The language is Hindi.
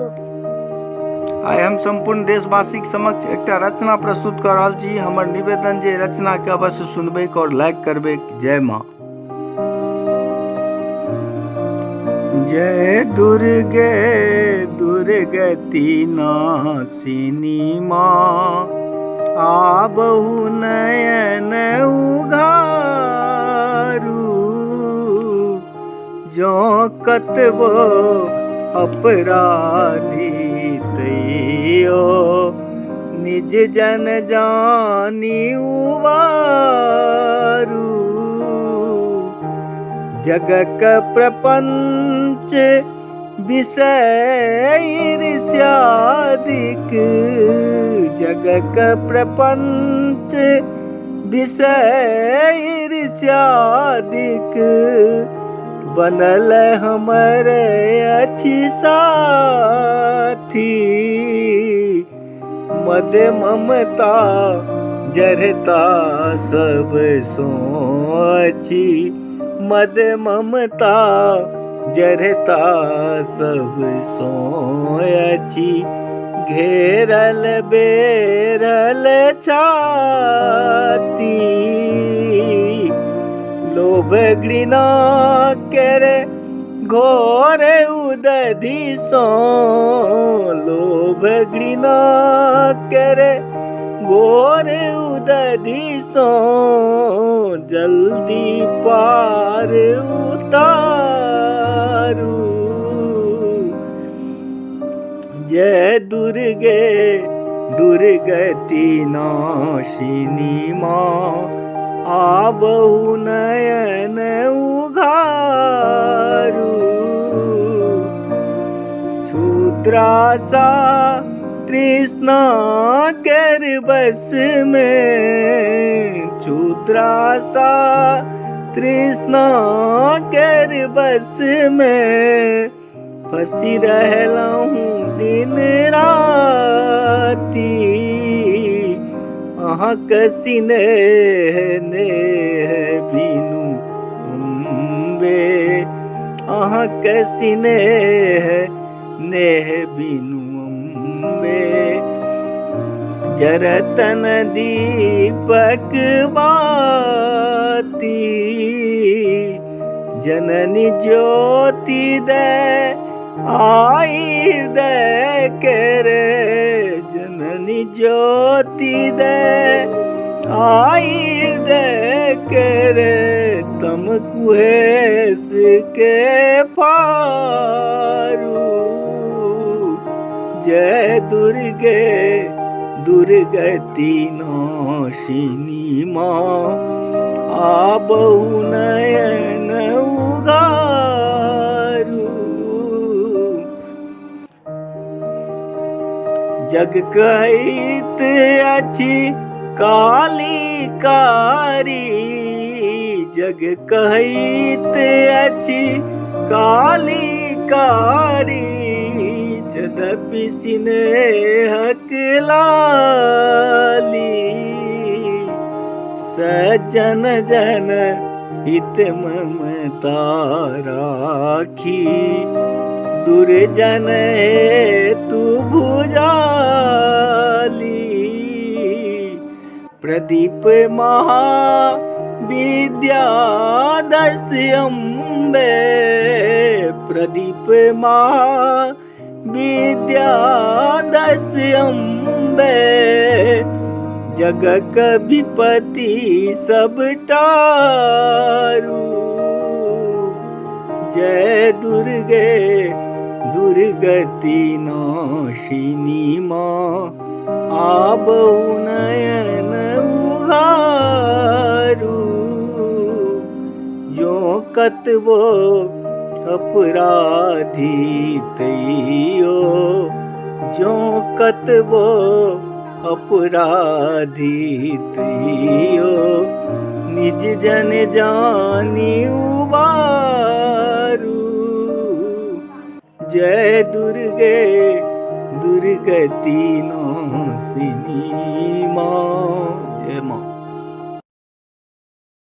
को। आइ हम संपूर्ण देशवासी समक्ष एक रचना प्रस्तुत कर रहा छी। हमर निवेदन जे रचना के अवश्य सुनबे और लाइक करबे। जय माँ। जय दुर्गे दुर्गति नासिनी माँ, आबहु नयन उघारू। जो कतबो अपराधी तैयो निज जन जानी उबारू। जगक प्रपंच विषय ईर्ष्यादिक, जगक प्रपंच विषय ईर्ष्यादिक। बनल हमरे अच्छी साथी, मद ममता जरता सब सोची। मद ममता जरता सब सोची। घेरल बेरल छाती, लोभ घृणा करे घोर उदधि सो। लोभ घृणा करे घोर उदधि सो। जल्दी पार उतारू। जय दुर्गे दुर्गति नाशिनी माँ, आबहु नयन उघारू। क्षुद्रासा तृष्णा कर बस में, क्षुद्रासा तृष्णा कर बस में। फंसी रहलहूँ दिन राती, अहाँक सिनेह नेह बिनु अम्बे। अहाँक सिनेह नेह बिनु अम्बे। जरतन दीपक बाती, जननी ज्योति दे आई हृदय करे। जननी ज्योति दे आई हृदय करे। तम कुहेस के पारू। जय दुर्गे दुर्गति नाशिनी माँ, आबहु नयन उघारू। जग कहित अछि काली कारी, जग कहित अछि काली कारी। यद्यपि स्नेहक लाली, सज्जन जन हित ममता राखी। दुर्जन हेतु भुजाली, प्रदीप महाविद्या दस अम्बे। प्रदीप महाविद्या दस अम्बे। जगक विपत्ति सब टारू। जय दुर्गे दुर्गति नाशिनी माँ, आबहु नयन उघारू। जो कतबो अपराधी तैयो, जो कतबो अपराधी तैयो निज जन जानी उबारू। जय दुर्गे दुर्गति नाशिनी माँ। जय माँ।